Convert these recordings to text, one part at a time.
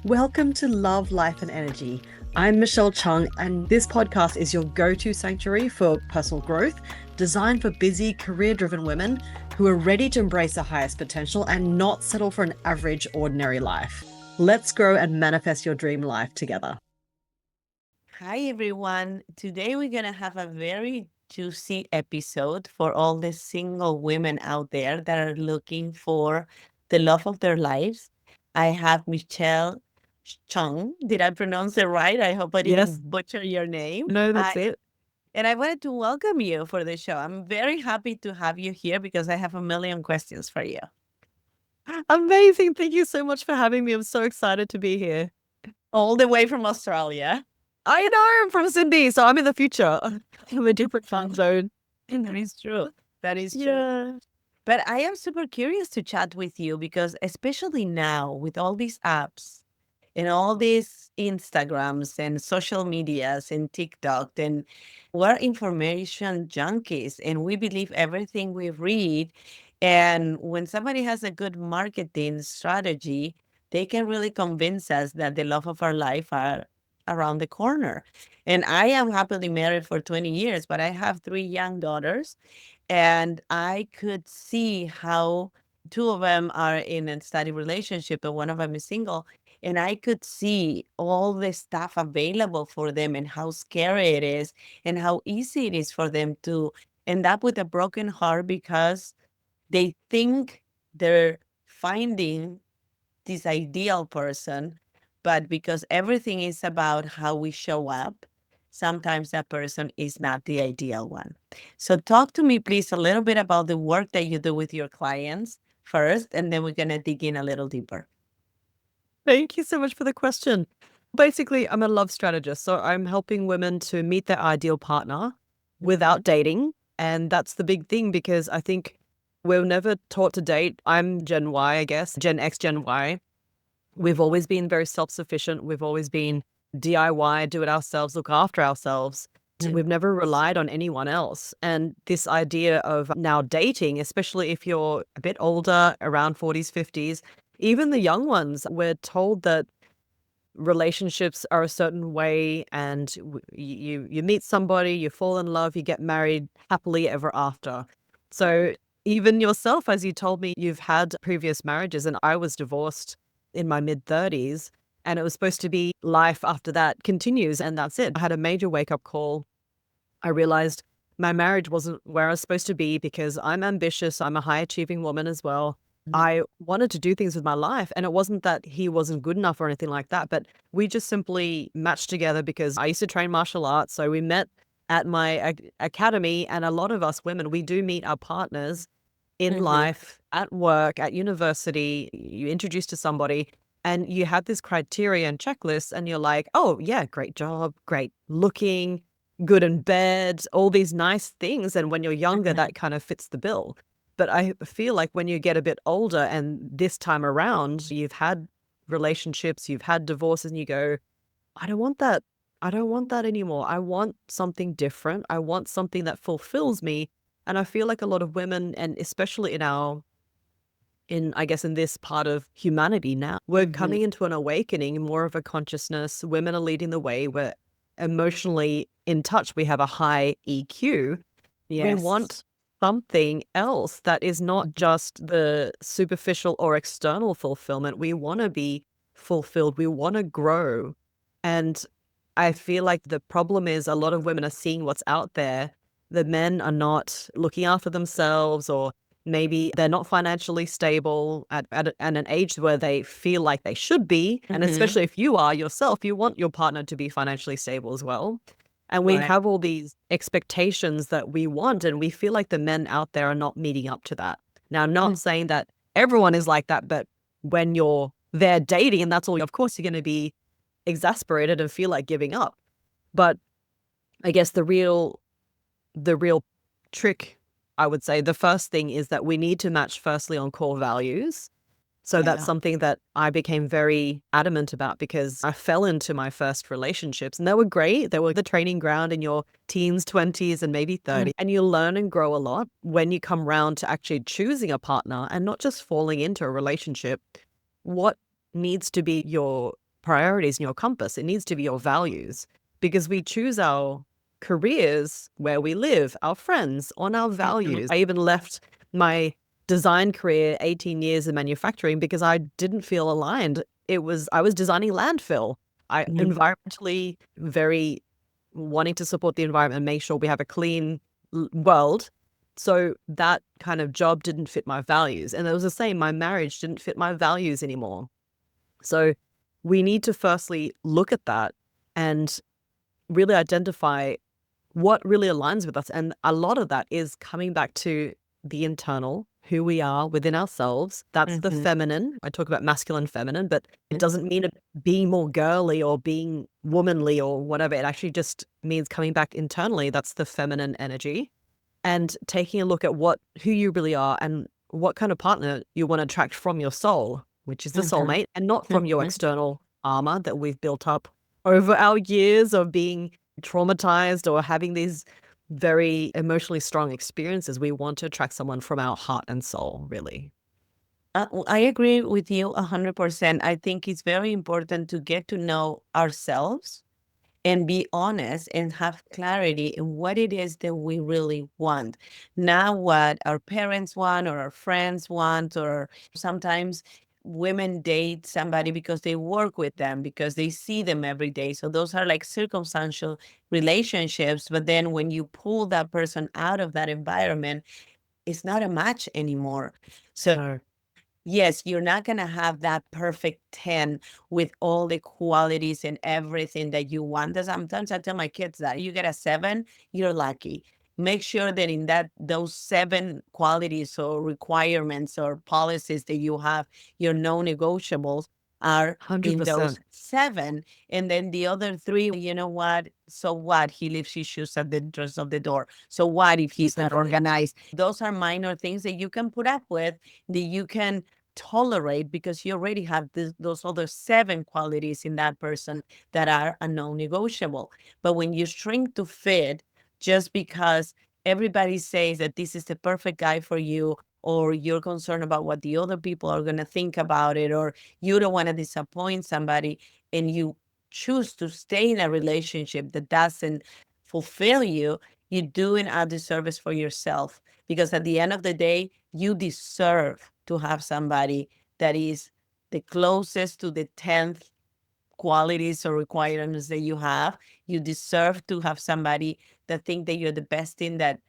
Welcome to Love, Life and Energy. I'm Michelle Chung, and this podcast is your go-to sanctuary for personal growth, designed for busy, career-driven women who are ready to embrace their highest potential and not settle for an average, ordinary life. Let's grow and manifest your dream life together. Hi, everyone. Today we're going to have a very juicy episode for all the single women out there that are looking for the love of their lives. I have Michelle Chung. Did I pronounce it right? I hope I Yes. didn't butcher your name. No, that's it. And I wanted to welcome you for the show. I'm very happy to have you here because I have a million questions for you. Amazing. Thank you so much for having me. I'm so excited to be here. All the way from Australia. I know I'm from Sydney, so I'm in the future. I'm a different time zone. That is true. That is true. Yeah. But I am super curious to chat with you because, especially now with all these apps and all these Instagrams and social medias and TikTok, and we're information junkies and we believe everything we read. And when somebody has a good marketing strategy, they can really convince us that the love of our life are around the corner. And I am happily married for 20 years, but I have three young daughters. And I could see how two of them are in a steady relationship and one of them is single. And I could see all the stuff available for them and how scary it is and how easy it is for them to end up with a broken heart because they think they're finding this ideal person, but because everything is about how we show up, sometimes that person is not the ideal one. So, talk to me, please, a little bit about the work that you do with your clients first, and then we're going to dig in a little deeper. Thank you so much for the question. Basically, I'm a love strategist, so I'm helping women to meet their ideal partner without dating. And that's the big thing because I think we're never taught to date. I'm Gen Y, I guess, Gen X, Gen Y. We've always been very self-sufficient. We've always been DIY, do it ourselves, look after ourselves. We've never relied on anyone else. And this idea of now dating, especially if you're a bit older, around 40s, 50s, even the young ones, we're told that relationships are a certain way and you meet somebody, you fall in love, you get married happily ever after. So even yourself, as you told me, you've had previous marriages and I was divorced in my mid-30s and it was supposed to be life after that continues and that's it. I had a major wake-up call. I realized my marriage wasn't where I was supposed to be because I'm ambitious. I'm a high-achieving woman as well. I wanted to do things with my life. And it wasn't that he wasn't good enough or anything like that, but we just simply matched together because I used to train martial arts. So we met at my academy. And a lot of us women, we do meet our partners in life, at work, at university. You introduce to somebody and you have this criteria and checklist and you're like, oh, yeah, great job, great looking, good in bed, all these nice things. And when you're younger, that kind of fits the bill. But I feel like when you get a bit older and this time around, you've had relationships, you've had divorces, and you go, I don't want that. I don't want that anymore. I want something different. I want something that fulfills me. And I feel like a lot of women, and especially I guess, in this part of humanity now, we're coming into an awakening, more of a consciousness. Women are leading the way. We're emotionally in touch. We have a high EQ. We want something else that is not just the superficial or external fulfillment. We want to be fulfilled. We want to grow. And I feel like the problem is a lot of women are seeing what's out there. The men are not looking after themselves, or maybe they're not financially stable at an age where they feel like they should be. And especially if you are yourself, you want your partner to be financially stable as well. And we have all these expectations that we want, and we feel like the men out there are not meeting up to that. Now, I'm not saying that everyone is like that, but when you're there dating and that's all, of course, you're going to be exasperated and feel like giving up. But I guess the real trick, I would say, the first thing is that we need to match firstly on core values. So that's something that I became very adamant about because I fell into my first relationships and they were great. They were the training ground in your teens, 20s, and maybe 30. And you learn and grow a lot when you come round to actually choosing a partner and not just falling into a relationship. What needs to be your priorities and your compass. It needs to be your values, because we choose our careers where we live, our friends, on our values. I even left my design career, 18 years in manufacturing, because I didn't feel aligned. I was designing landfill. I environmentally very wanting to support the environment and make sure we have a clean world. So that kind of job didn't fit my values. And it was the same. My marriage didn't fit my values anymore. So we need to firstly look at that and really identify what really aligns with us. And a lot of that is coming back to the internal, who we are within ourselves. That's the feminine. I talk about masculine, feminine, but it doesn't mean being more girly or being womanly or whatever. It actually just means coming back internally. That's the feminine energy. And taking a look at who you really are and what kind of partner you want to attract from your soul, which is the soulmate, and not from your external armor that we've built up over our years of being traumatized or having these very emotionally strong experiences. We want to attract someone from our heart and soul, really. I agree with you 100%. I think it's very important to get to know ourselves and be honest and have clarity in what it is that we really want. Not what our parents want or our friends want, or sometimes women date somebody because they work with them, because they see them every day. So those are like circumstantial relationships. But then when you pull that person out of that environment, it's not a match anymore. So yes, you're not going to have that perfect 10 with all the qualities and everything that you want. Sometimes I tell my kids that you get a 7, you're lucky. Make sure that in those 7 qualities or requirements or policies that you have, your non-negotiables are in those 100%. 7. And then the other 3, you know what? So what? He leaves his shoes at the entrance of the door. So what if he's not organized? Those are minor things that you can put up with, that you can tolerate, because you already have those other 7 qualities in that person that are a non-negotiable. But when you shrink to fit, just because everybody says that this is the perfect guy for you, or you're concerned about what the other people are going to think about it, or you don't want to disappoint somebody, and you choose to stay in a relationship that doesn't fulfill you, you're doing a disservice for yourself. Because at the end of the day, you deserve to have somebody that is the closest to the 10th qualities or requirements that you have. You deserve to have somebody that think that you're the best thing that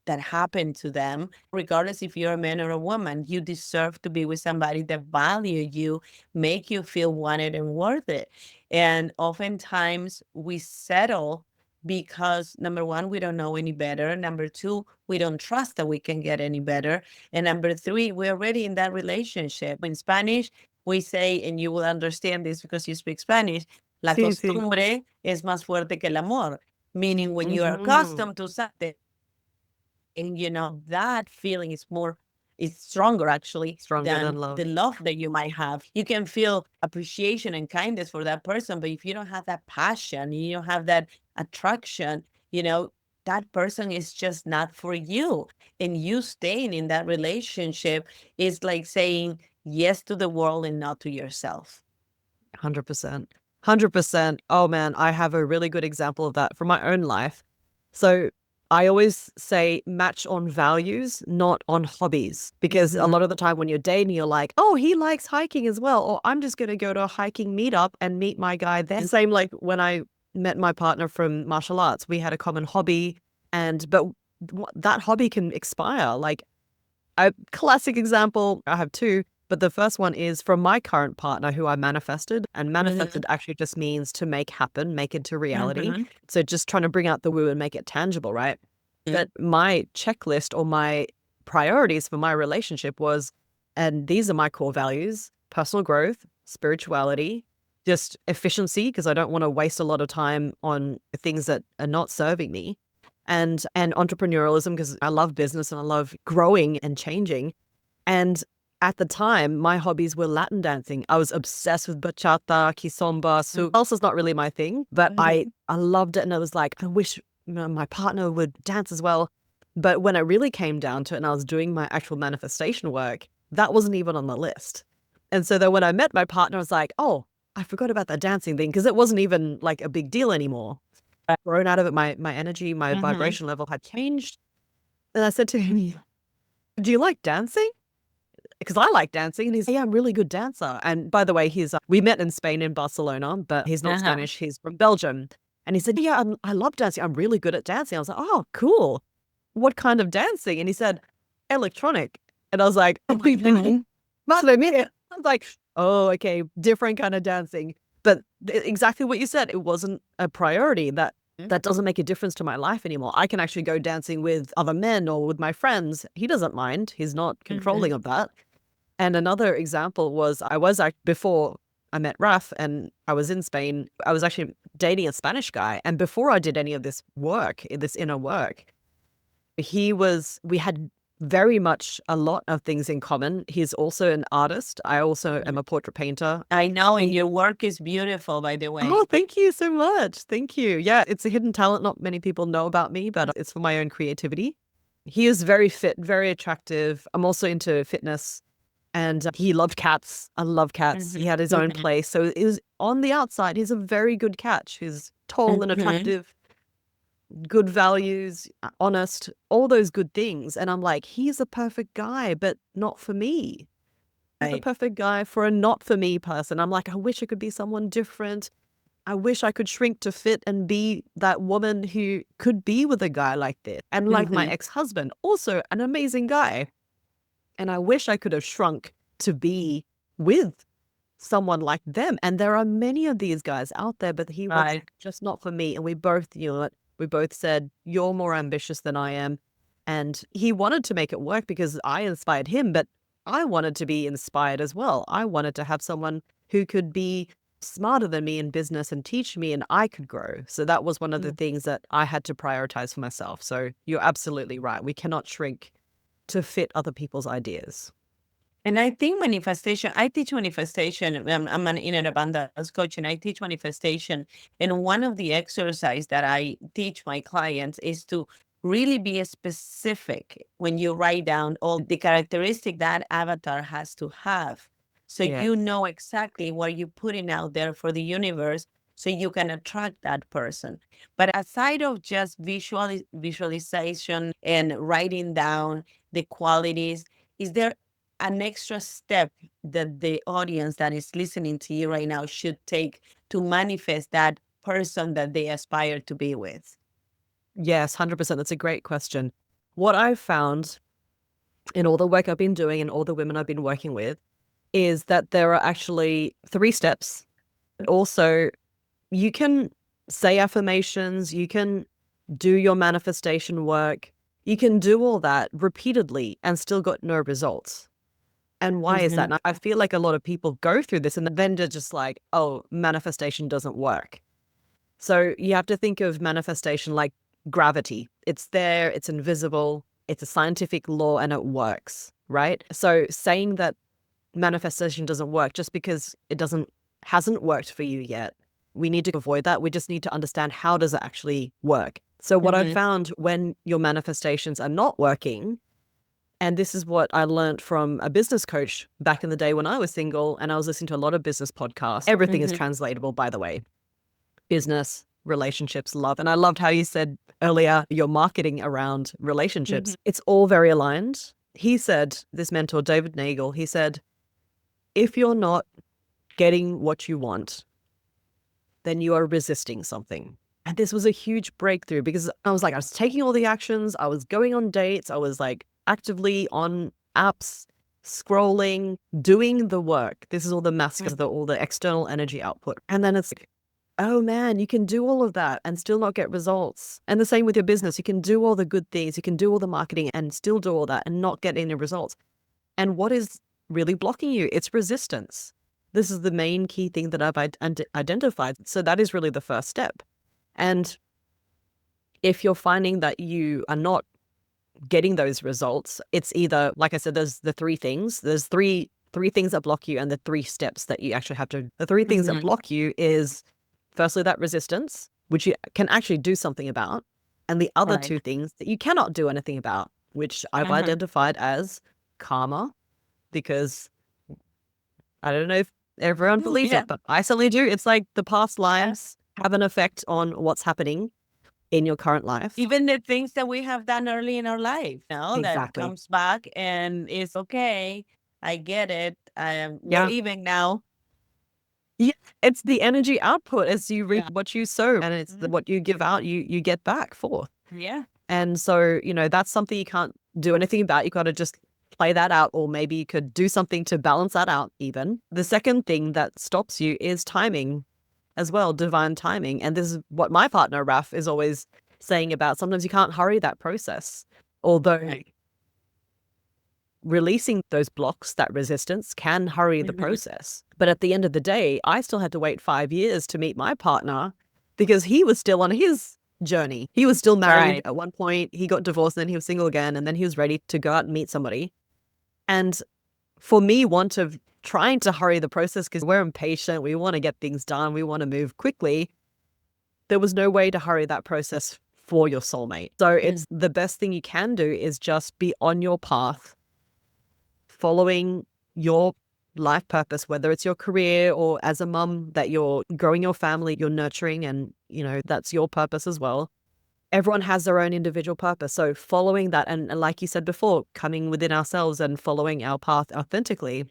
happened to them. Regardless if you're a man or a woman, you deserve to be with somebody that value you, make you feel wanted and worth it. And oftentimes we settle because, number one, we don't know any better. Number two, we don't trust that we can get any better. And number three, we're already in that relationship. In Spanish, we say, and you will understand this because you speak Spanish, la Sí, sí. costumbre es más fuerte que el amor. Meaning when you are accustomed to something, and that feeling is stronger actually Stronger than love. the love that you might have. You can feel appreciation and kindness for that person, but if you don't have that passion, you don't have that attraction, that person is just not for you. And you staying in that relationship is like saying yes to the world and not to yourself. 100%. 100%. Oh man, I have a really good example of that from my own life. So I always say match on values, not on hobbies, because a lot of the time when you're dating, you're like, oh, he likes hiking as well, or I'm just going to go to a hiking meetup and meet my guy there. Same like when I met my partner from martial arts, we had a common hobby, but that hobby can expire. Like a classic example, I have 2. But the first one is from my current partner who I manifested, and manifested actually just means to make happen, make it to reality. So just trying to bring out the woo and make it tangible, right? But my checklist or my priorities for my relationship was, and these are my core values: personal growth, spirituality, just efficiency, because I don't want to waste a lot of time on things that are not serving me, and entrepreneurialism, because I love business and I love growing and changing. And at the time, my hobbies were Latin dancing. I was obsessed with bachata, kizomba, salsa is not really my thing, but I loved it. And I was like, I wish my partner would dance as well. But when it really came down to it and I was doing my actual manifestation work, that wasn't even on the list. And so then when I met my partner, I was like, oh, I forgot about that dancing thing because it wasn't even like a big deal anymore. I'd grown out of it. My energy, my vibration level had changed. And I said to him, do you like dancing? Because I like dancing. And he's, yeah, I'm a really good dancer. And by the way, we met in Spain, in Barcelona, but he's not Spanish. He's from Belgium. And he said, yeah, I love dancing. I'm really good at dancing. I was like, oh, cool. What kind of dancing? And he said, electronic. And I was like, madre mia. I was like, oh, okay, different kind of dancing. But exactly what you said, it wasn't a priority. That doesn't make a difference to my life anymore. I can actually go dancing with other men or with my friends. He doesn't mind. He's not controlling of that. And another example was before I met Raf and I was in Spain, I was actually dating a Spanish guy. And before I did any of this work, this inner work, we had very much a lot of things in common. He's also an artist. I also am a portrait painter. I know, and your work is beautiful, by the way. Oh, thank you so much. Thank you. Yeah, it's a hidden talent. Not many people know about me, but it's for my own creativity. He is very fit, very attractive. I'm also into fitness. And he loved cats. I love cats. He had his own place. So it was, on the outside, he's a very good catch. He's tall and attractive, good values, honest, all those good things. And I'm like, he's a perfect guy, but not for me. He's a perfect guy for a not for me person. I'm like, I wish I could be someone different. I wish I could shrink to fit and be that woman who could be with a guy like this. And like my ex-husband, also an amazing guy. And I wish I could have shrunk to be with someone like them. And there are many of these guys out there, but he was just not for me. And we both knew it. We both said, you're more ambitious than I am. And he wanted to make it work because I inspired him, but I wanted to be inspired as well. I wanted to have someone who could be smarter than me in business and teach me, and I could grow. So that was one of the things that I had to prioritize for myself. So you're absolutely right. We cannot shrink to fit other people's ideas. And I think manifestation, I teach manifestation. I'm an inner abundance coach and I teach manifestation. And one of the exercises that I teach my clients is to really be specific when you write down all the characteristic that avatar has to have. So you know exactly what you're putting out there for the universe so you can attract that person. But aside of just visualization and writing down the qualities, is there an extra step that the audience that is listening to you right now should take to manifest that person that they aspire to be with? Yes, 100%. That's a great question. What I've found in all the work I've been doing and all the women I've been working with is that there are actually 3 steps. But also, you can say affirmations, you can do your manifestation work, you can do all that repeatedly and still got no results. And why is that? And I feel like a lot of people go through this and then they're just like, oh, manifestation doesn't work. So you have to think of manifestation like gravity. It's there, it's invisible, it's a scientific law and it works, right? So saying that manifestation doesn't work just because it hasn't worked for you yet, we need to avoid that. We just need to understand, how does it actually work? So what I've found when your manifestations are not working, and this is what I learned from a business coach back in the day when I was single and I was listening to a lot of business podcasts. Everything is translatable, by the way. Business, relationships, love. And I loved how you said earlier, your marketing around relationships. It's all very aligned. He said, this mentor, David Nagel, he said, if you're not getting what you want, then you are resisting something. And this was a huge breakthrough because I was taking all the actions. I was going on dates. I was like actively on apps, scrolling, doing the work. This is all the masks, all the external energy output. And then it's like, oh man, you can do all of that and still not get results. And the same with your business. You can do all the good things. You can do all the marketing and still do all that and not get any results. And what is really blocking you? It's resistance. This is the main key thing that I've identified. So that is really the first step. And if you're finding that you are not getting those results, it's either, like I said, there's the 3 things. There's three things that block you and the 3 steps that you actually have to. The 3 things that block you is firstly that resistance, which you can actually do something about. And the other 2 things that you cannot do anything about, which I've identified as karma, because I don't know if Everyone believes Yeah. it, but I certainly do. It's like the past lives have an effect on what's happening in your current life. Even the things that we have done early in our life, that Exactly. comes back and it's okay. I get it. We're Yeah. even now. Yeah, it's the energy output as you reap Yeah. what you sow, and it's Mhm. what you give out, you get back forth. Yeah. And so, that's something you can't do anything about. You got to just play that out, or maybe you could do something to balance that out even. The second thing that stops you is timing as well, divine timing. And this is what my partner, Raf, is always saying about sometimes you can't hurry that process. Although Right. releasing those blocks, that resistance can hurry the Mhm. process. But at the end of the day, I still had to wait 5 years to meet my partner because he was still on his journey. He was still married Right. at one point. He got divorced, and then he was single again, and then he was ready to go out and meet somebody. And for me, want of trying to hurry the process because we're impatient, we want to get things done, we want to move quickly. There was no way to hurry that process for your soulmate. So it's the best thing you can do is just be on your path, following your life purpose, whether it's your career or as a mum that you're growing your family, you're nurturing, and that's your purpose as well. Everyone has their own individual purpose. So following that, and like you said before, coming within ourselves and following our path authentically,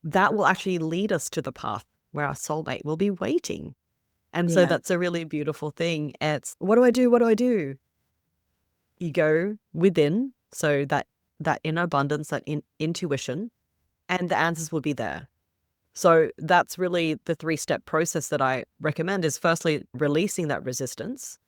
that will actually lead us to the path where our soulmate will be waiting. And so Yeah. that's a really beautiful thing. It's what do I do? What do I do? You go within, so that inner abundance, that intuition, and the answers will be there. So that's really the 3-step process that I recommend is firstly releasing that resistance.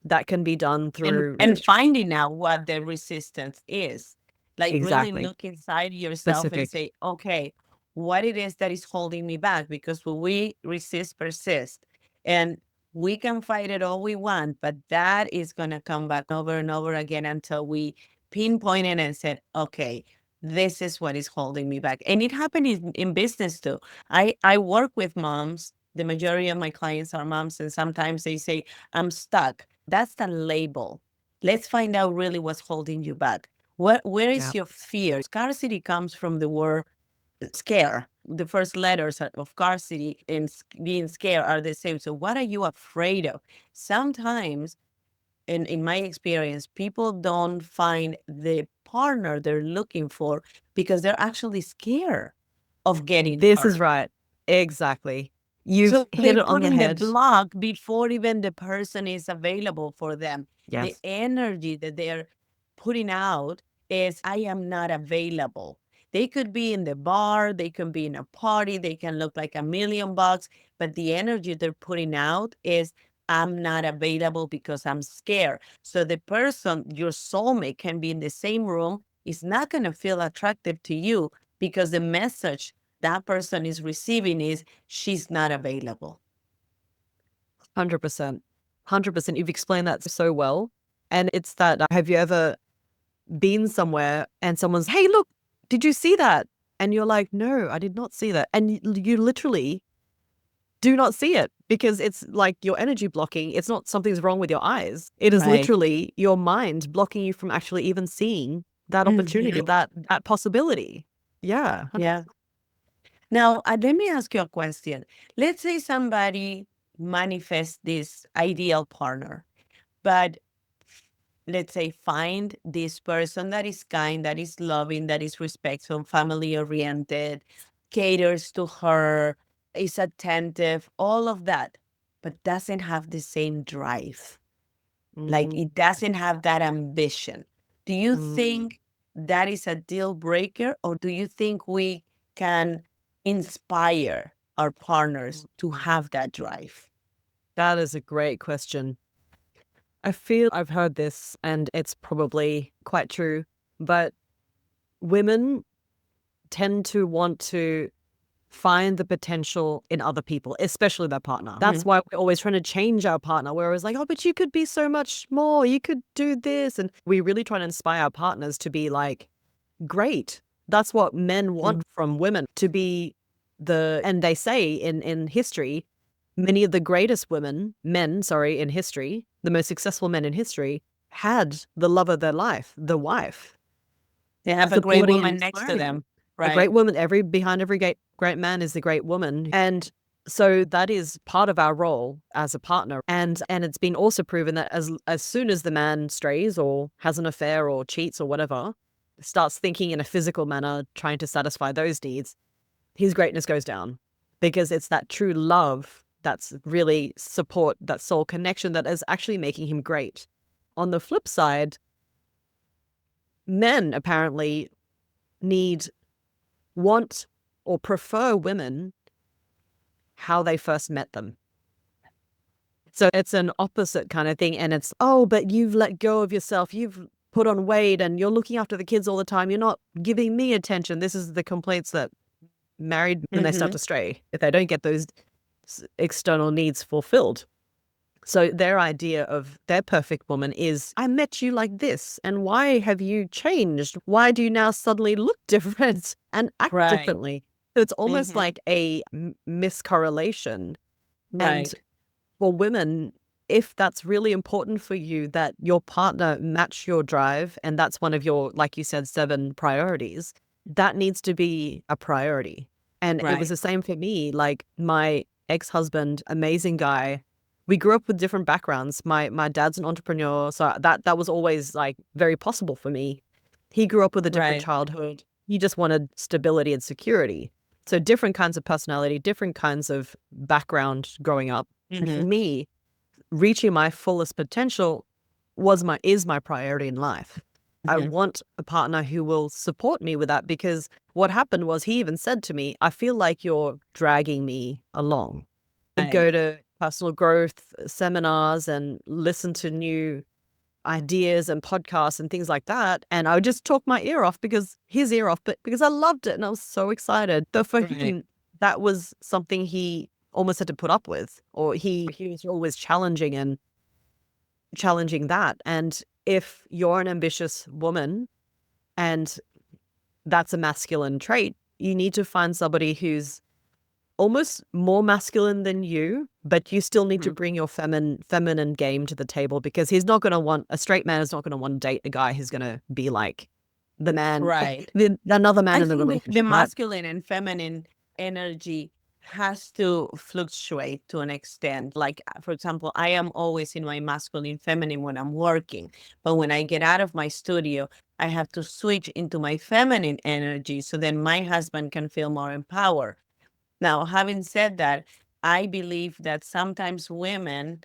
That can be done through And finding out what the resistance is. Like really exactly look inside yourself and specific. say, okay, what it is that is holding me back? Because when we resist, persist, and we can fight it all we want, but that is going to come back over and over again until we pinpoint it and said, okay, this is what is holding me back. And it happened in business too. I work with moms. The majority of my clients are moms, and sometimes they say, I'm stuck. That's the label. Let's find out really what's holding you back. Where Yeah. is your fear? Scarcity comes from the word scare. The first letters of scarcity and being scared are the same. So what are you afraid of? Sometimes, in my experience, people don't find the partner they're looking for because they're actually scared of getting This hurt. is right. Exactly. You've So hit they it on put the in the head. block before even the person is available for them. The Yes. energy that they're putting out is, I am not available. They could be in the bar, they can be in a party, they can look like $1,000,000, but the energy they're putting out is, I'm not available because I'm scared. So the person, your soulmate, can be in the same room, is not going to feel attractive to you because the message that person is receiving is, she's not available. 100%. 100%. You've explained that so well. And it's that, have you ever been somewhere and someone's, hey, look, did you see that? And you're like, no, I did not see that. And you literally do not see it because it's like your energy blocking. It's not something's wrong with your eyes. It is Right. literally your mind blocking you from actually even seeing that opportunity, that possibility. Yeah. Yeah. Now, let me ask you a question. Let's say somebody manifests this ideal partner, but let's say find this person that is kind, that is loving, that is respectful, family oriented, caters to her, is attentive, all of that, but doesn't have the same drive. Like it doesn't have that ambition. Do you think that is a deal breaker, or do you think we can inspire our partners to have that drive? That is a great question. I feel I've heard this and it's probably quite true, but women tend to want to find the potential in other people, especially their partner. That's why we're always trying to change our partner. We're always like, oh, but you could be so much more. You could do this. And we really try to inspire our partners to be like, great. That's what men want from women, to be and they say in history, many of the greatest men, in history, the most successful men in history had the love of their life, the wife. They have a great Supporting and woman next to inspiring. them, A right? great woman behind every great man is the great woman. And so that is part of our role as a partner. And it's been also proven that as soon as the man strays or has an affair or cheats or whatever, starts thinking in a physical manner, trying to satisfy those needs, his greatness goes down, because it's that true love that's really support, that soul connection that is actually making him great. On the flip side, men apparently want or prefer women how they first met them. So it's an opposite kind of thing. And it's, oh, but you've let go of yourself. You've put on weight and you're looking after the kids all the time. You're not giving me attention. This is the complaints that married when they start to stray, if they don't get those external needs fulfilled. So their idea of their perfect woman is, I met you like this, and why have you changed? Why do you now suddenly look different and act differently? So it's almost like a miscorrelation. And for women, if that's really important for you, that your partner match your drive, and that's one of your, like you said, 7 priorities, that needs to be a priority. And it was the same for me. Like my ex-husband, amazing guy. We grew up with different backgrounds. My dad's an entrepreneur, so that was always like very possible for me. He grew up with a different childhood. He just wanted stability and security. So different kinds of personality, different kinds of background growing up. And for me, reaching my fullest potential is my priority in life. I want a partner who will support me with that, because what happened was he even said to me, I feel like you're dragging me along. I'd go to personal growth seminars and listen to new ideas and podcasts and things like that. And I would just talk my ear off, his ear off, but because I loved it and I was so excited. So for him, that was something he almost had to put up with, or he was always challenging that. And if you're an ambitious woman and that's a masculine trait, you need to find somebody who's almost more masculine than you, but you still need to bring your feminine game to the table, because a straight man is not going to want to date a guy who's going to be like the man, another man in the relationship. The masculine and feminine energy has to fluctuate to an extent. Like, for example, I am always in my masculine feminine when I'm working, but when I get out of my studio, I have to switch into my feminine energy so then my husband can feel more empowered. Now, having said that, I believe that sometimes women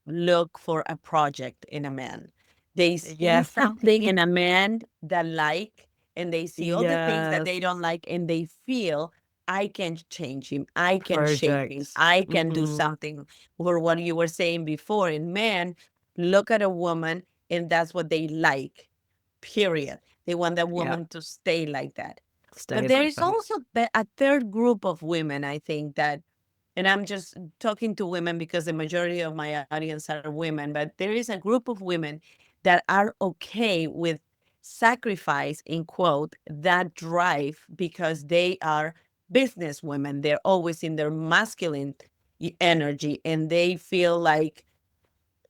look for a project in a man. They see something in a man that like, and they see all the things that they don't like, and they feel, I can change him, I can shape him, I can do something. Or what you were saying before, in men, look at a woman and that's what they like, period. They want that woman to stay like that. But there is also a third group of women, I think, that, and I'm just talking to women because the majority of my audience are women, but there is a group of women that are okay with sacrifice, in quote, that drive, because they are business women. They're always in their masculine energy, and they feel like,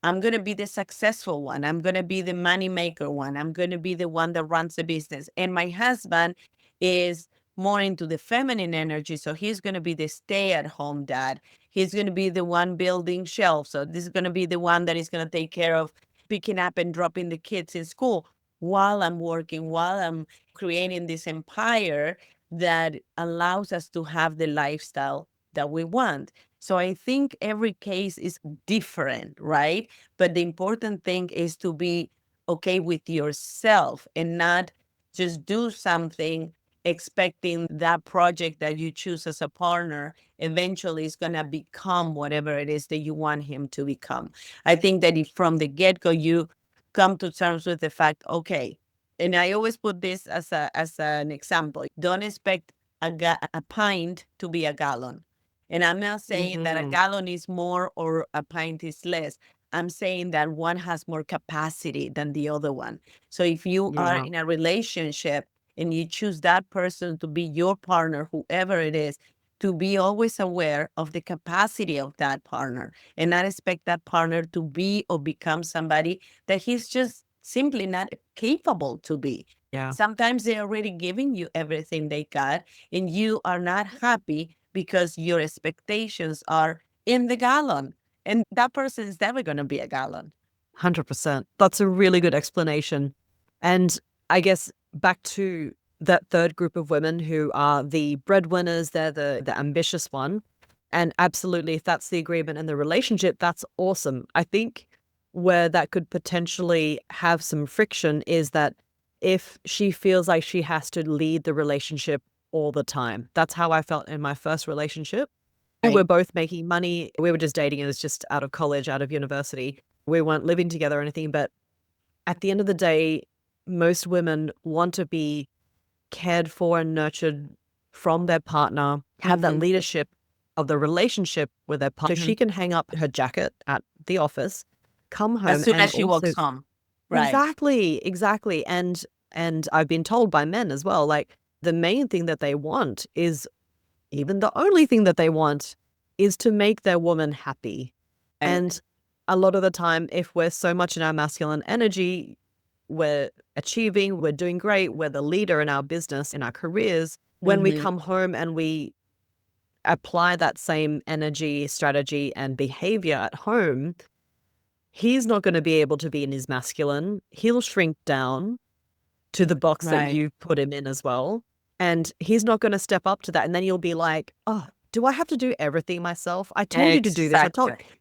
I'm going to be the successful one. I'm going to be the money maker one. I'm going to be the one that runs the business. And my husband is more into the feminine energy. So he's going to be the stay-at-home dad. He's going to be the one building shelves. So this is going to be the one that is going to take care of picking up and dropping the kids in school while I'm working, while I'm creating this empire that allows us to have the lifestyle that we want. So I think every case is different, right? But the important thing is to be okay with yourself and not just do something expecting that project that you choose as a partner eventually is going to become whatever it is that you want him to become. I think that if from the get-go you come to terms with the fact, okay, and I always put this as an example, don't expect a pint to be a gallon. And I'm not saying that a gallon is more or a pint is less. I'm saying that one has more capacity than the other one. So if you are in a relationship and you choose that person to be your partner, whoever it is, to be always aware of the capacity of that partner and not expect that partner to be or become somebody that he's just simply not capable to be. Yeah. Sometimes they're already giving you everything they got, and you are not happy because your expectations are in the gallon. And that person is never going to be a gallon. 100%. That's a really good explanation. And I guess back to that third group of women who are the breadwinners, they're the ambitious one. And absolutely, if that's the agreement in the relationship, that's awesome. I think where that could potentially have some friction is that if she feels like she has to lead the relationship all the time. That's how I felt in my first relationship. We were Right. both making money. We were just dating. It was just out of college, out of university. We weren't living together or anything. But at the end of the day, most women want to be cared for and nurtured from their partner, have that Mhm. leadership of the relationship with their partner. So she can hang up her jacket at the office, come As home, soon and as she also walks home. Right. exactly. And I've been told by men as well, like the main thing that they want is, even the only thing that they want is to make their woman happy. And a lot of the time, if we're so much in our masculine energy, we're achieving, we're doing great, we're the leader in our business, in our careers. When we Mhm. come home and we apply that same energy, strategy, and behavior at home, he's not going to be able to be in his masculine. He'll shrink down to the box that Right. you put him in as well. And he's not going to step up to that. And then you'll be like, oh, do I have to do everything myself? I told you to do this. I told, Exactly.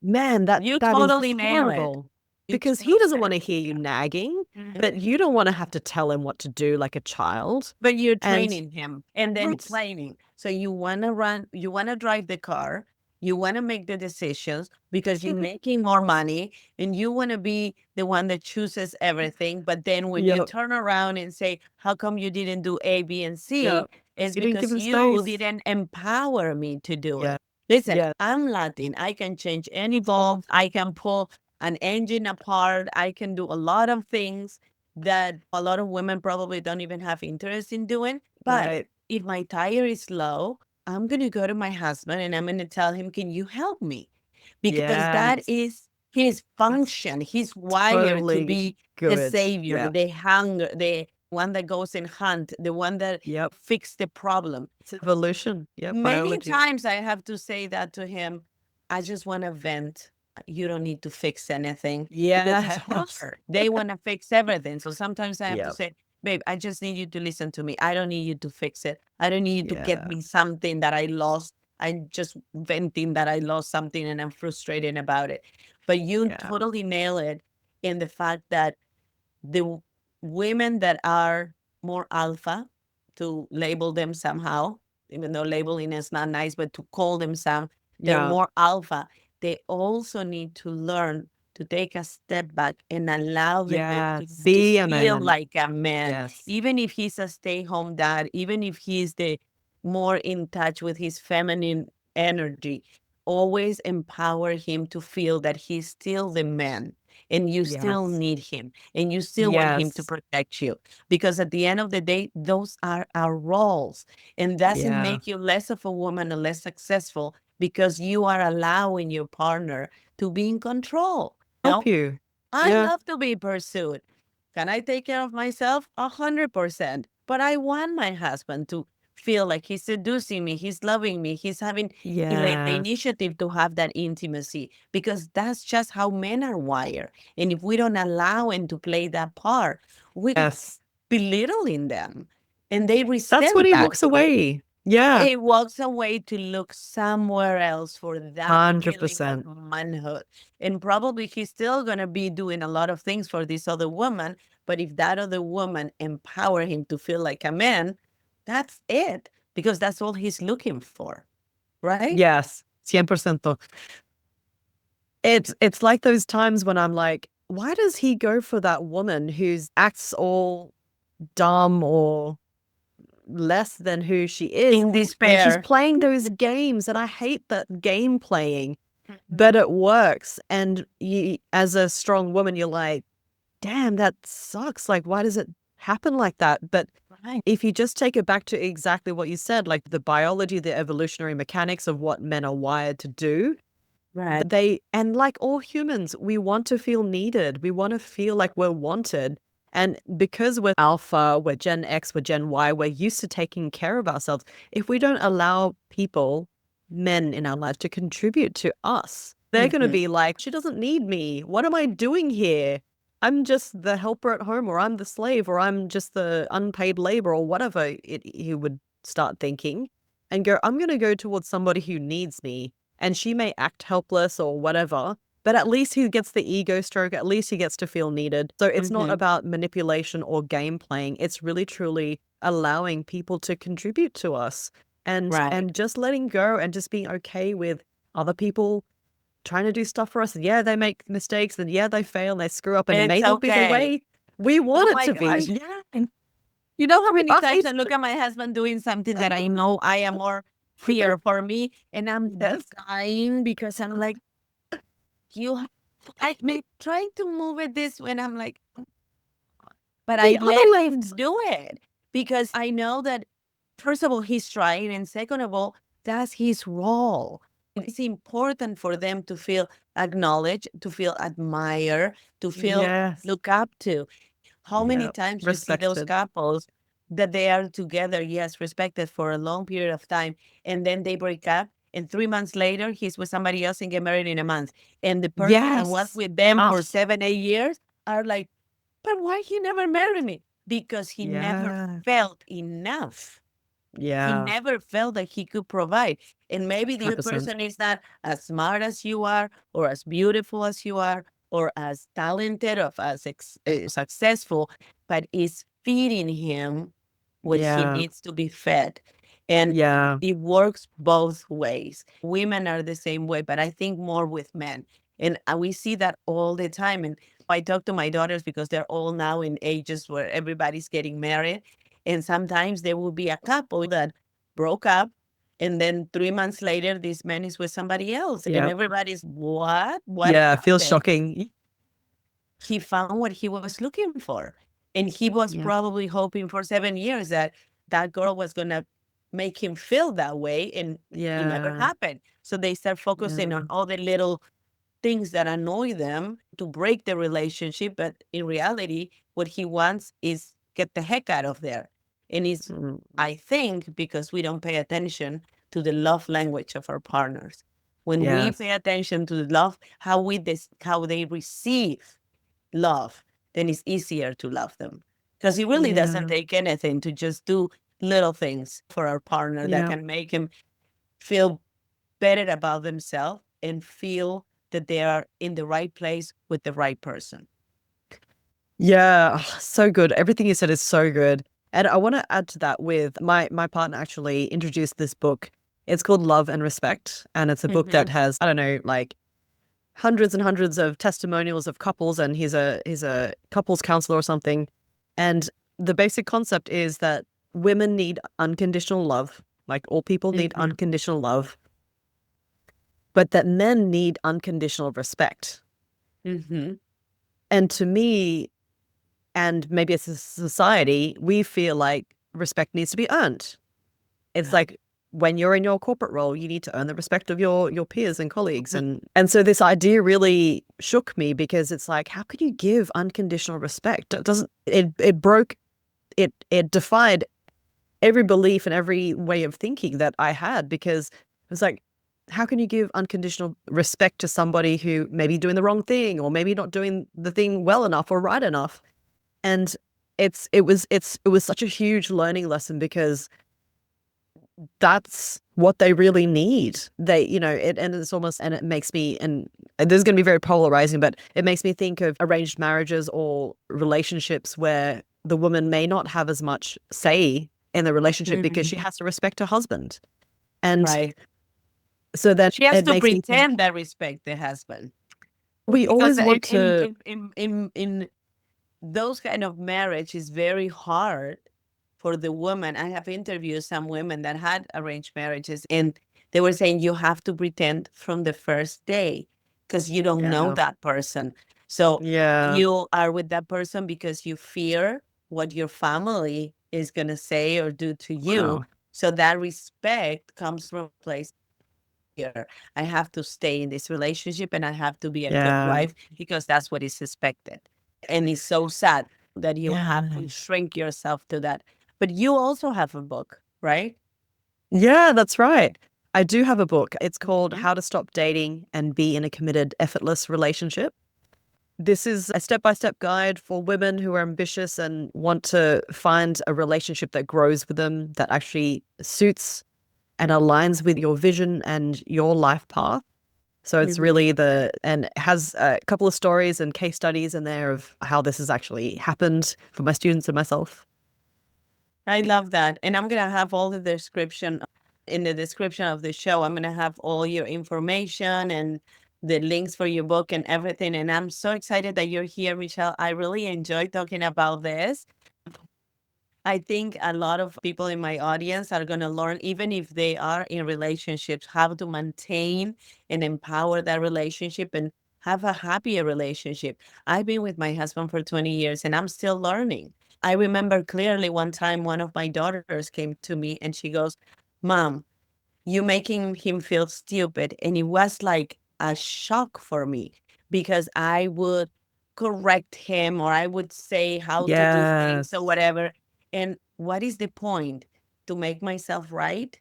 man, You that is totally nail it. horrible You because he totally doesn't nail want to it. hear you nagging, Mhm. but you don't want to have to tell him what to do like a child. But you're And training him and then right. training. So you want to run, you want to drive the car, you want to make the decisions because you're making more money and you want to be the one that chooses everything. But then when you Yep. turn around and say, how come you didn't do A, B, and C? Yep. It's You didn't give because him you space. didn't empower me to do Yeah. it. Listen, Yeah. I'm Latin. I can change any bulb. I can pull an engine apart. I can do a lot of things that a lot of women probably don't even have interest in doing. But Right. if my tire is low, I'm going to go to my husband and I'm going to tell him, can you help me? Because that Yes. is his function. He's wired to Totally be the good. savior, Yeah. the hunger, the one that goes and hunt, the one that Yep. fix the problem. It's evolution. Yep. Many Biology. times I have to say that to him. I just want to vent. You don't need to fix anything because it's Yes. hard. They want to fix everything. So sometimes I have to Yep. say, babe, I just need you to listen to me. I don't need you to fix it. I don't need you to get Yeah. me something that I lost. I'm just venting that I lost something and I'm frustrated about it. But you Yeah. totally nail it in the fact that the women that are more alpha, to label them somehow, even though labeling is not nice, but to call them some, they're Yeah. more alpha. They also need to learn to take a step back and allow the man Yeah. to Be a feel man. like a man, Yes. even if he's a stay-home dad, even if he's the more in touch with his feminine energy. Always empower him to feel that he's still the man and you still Yes. need him and you still want him to Yes. protect you because at the end of the day those are our roles and doesn't Yeah. make you less of a woman or less successful because you are allowing your partner to be in control. Help you. I Yeah. love to be pursued. Can I take care of myself? 100%. But I want my husband to feel like he's seducing me, he's loving me, he's having the Yes. initiative to have that intimacy because that's just how men are wired. And if we don't allow him to play that part, we're Yes. belittling them and they That's when resent he that. walks away. Yeah. He walks away to look somewhere else for that feeling of 100%. manhood. And probably he's still going to be doing a lot of things for this other woman. But if that other woman empower him to feel like a man, that's it. Because that's all he's looking for. Right? Yes. 100%. It's like those times when I'm like, why does he go for that woman who's acts all dumb or less than who she is In when she's despair. playing those games? And I hate that game playing, Mhm. but it works. And you, as a strong woman, you're like, damn, that sucks. Like, why does it happen like that? But Right. if you just take it back to exactly what you said, like the biology, the evolutionary mechanics of what men are wired to do, Right. and like all humans, we want to feel needed. We want to feel like we're wanted. And because we're alpha, we're Gen X, we're Gen Y, we're used to taking care of ourselves. If we don't allow people, men in our life, to contribute to us, they're going to be like, she doesn't need me. What am I doing here? I'm just the helper at home, or I'm the slave, or I'm just the unpaid labor, or whatever he would start thinking, and go, I'm going to go towards somebody who needs me. And she may act helpless or whatever, but at least he gets the ego stroke. At least he gets to feel needed. So it's not about manipulation or game playing. It's really, truly allowing people to contribute to us, and just letting go and just being okay with other people trying to do stuff for us. And yeah, they make mistakes, and yeah, they fail and they screw up, and it may not be the way we want it to be. Yeah. And you know how many Right. times I look at my husband doing something that I know I am more fear for me, and I'm dying because I'm like, I'm trying to move it this way, and I'm like, but I let him do it because I know that, first of all, he's trying, and second of all, that's his role. It's important for them to feel acknowledged, to feel admired, to feel look up to. How many times you see those couples that they are together, yes, respected for a long period of time, and then they break up, and 3 months later, he's with somebody else and get married in a month. And the person that was with them for 7, 8 years are like, but why he never married me? Because he never felt enough. He never felt that he could provide. And maybe the other 100%. person is not as smart as you are, or as beautiful as you are, or as talented or as successful, but is feeding him what he needs to be fed. And it works both ways. Women are the same way, but I think more with men. And we see that all the time. And I talk to my daughters because they're all now in ages where everybody's getting married. And sometimes there will be a couple that broke up, and then 3 months later, this man is with somebody else. And everybody's, what? What It feels happened? shocking. He found what he was looking for. And he was probably hoping for 7 years that that girl was going to make him feel that way. And it never happened. So they start focusing on all the little things that annoy them to break the relationship. But in reality, what he wants is get the heck out of there. And it's, I think, because we don't pay attention to the love language of our partners. When we pay attention to the love, how they receive love, then it's easier to love them. Because it really doesn't take anything to just do little things for our partner that can make him feel better about themselves and feel that they are in the right place with the right person. Yeah, so good. Everything you said is so good. And I want to add to that with my partner actually introduced this book. It's called Love and Respect. And it's a book that has, I don't know, like hundreds and hundreds of testimonials of couples. And he's a couples counselor or something. And the basic concept is that women need unconditional love. Like all people need unconditional love. But that men need unconditional respect. And to me, and maybe as a society, we feel like respect needs to be earned. It's like when you're in your corporate role, you need to earn the respect of your peers and colleagues. And so this idea really shook me, because it's like, how could you give unconditional respect? It defied every belief and every way of thinking that I had, because it was like, how can you give unconditional respect to somebody who may be doing the wrong thing, or maybe not doing the thing well enough or right enough? And it was such a huge learning lesson, because that's what they really need. It makes me, and this is going to be very polarizing, but it makes me think of arranged marriages or relationships where the woman may not have as much say in the relationship because she has to respect her husband. And so then she has to pretend that respect the husband. We always want to in those kind of marriage is very hard for the woman. I have interviewed some women that had arranged marriages, and they were saying you have to pretend from the first day because you don't know that person. So you are with that person because you fear what your family is going to say or do to you. So that respect comes from a place here. I have to stay in this relationship, and I have to be a good wife because that's what is expected. And it's so sad. that you have to shrink yourself to that. But you also have a book, right? Yeah, that's right. I do have a book. It's called How to Stop Dating and Be in a Committed, Effortless Relationship. This is a step-by-step guide for women who are ambitious and want to find a relationship that grows with them, that actually suits and aligns with your vision and your life path. So it's really and it has a couple of stories and case studies in there of how this has actually happened for my students and myself. I love that. And I'm going to have all the description in the description of the show. I'm going to have all your information and the links for your book and everything. And I'm so excited that you're here, Michelle. I really enjoy talking about this. I think a lot of people in my audience are going to learn, even if they are in relationships, how to maintain and empower that relationship and have a happier relationship. I've been with my husband for 20 years and I'm still learning. I remember clearly one time one of my daughters came to me and she goes, Mom, you making him feel stupid. And it was like a shock for me because I would correct him or I would say how to do things or whatever. And what is the point? To make myself right?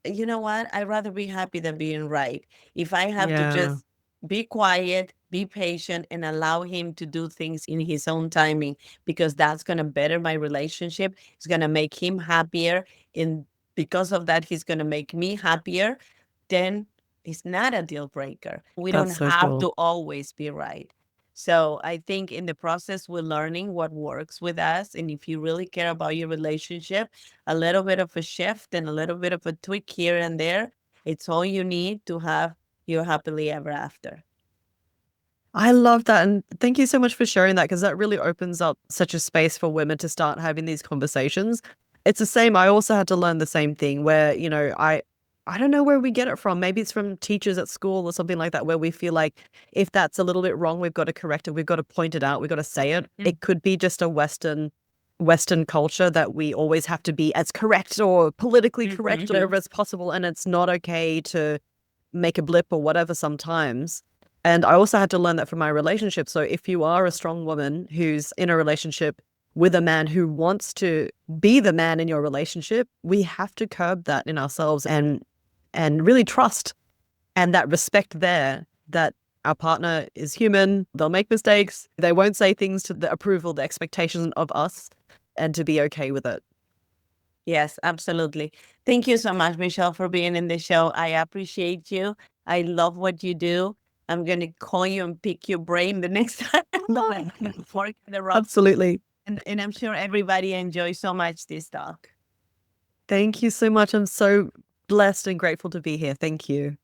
You know what? I'd rather be happy than being right. If I have to just be quiet, be patient, and allow him to do things in his own timing, because that's going to better my relationship. It's going to make him happier. And because of that, he's going to make me happier. Then it's not a deal breaker. We don't That's so have cool. to always be right. So I think in the process, we're learning what works with us. And if you really care about your relationship, a little bit of a shift and a little bit of a tweak here and there, it's all you need to have your happily ever after. I love that. And thank you so much for sharing that, because that really opens up such a space for women to start having these conversations. It's the same. I also had to learn the same thing where, I don't know where we get it from. Maybe it's from teachers at school or something like that, where we feel like if that's a little bit wrong, we've got to correct it. We've got to point it out. We've got to say it. It could be just a Western culture that we always have to be as correct or politically correct or whatever as possible. And it's not okay to make a blip or whatever sometimes. And I also had to learn that from my relationship. So if you are a strong woman who's in a relationship with a man who wants to be the man in your relationship, we have to curb that in ourselves and really trust and that respect there, that our partner is human. They'll make mistakes. They won't say things to the approval, the expectation of us, and to be okay with it. Yes, absolutely. Thank you so much, Michelle, for being in the show. I appreciate you. I love what you do. I'm going to call you and pick your brain the next time. Fork in the rock. Absolutely. And I'm sure everybody enjoys so much this talk. Thank you so much. I'm so blessed and grateful to be here. Thank you.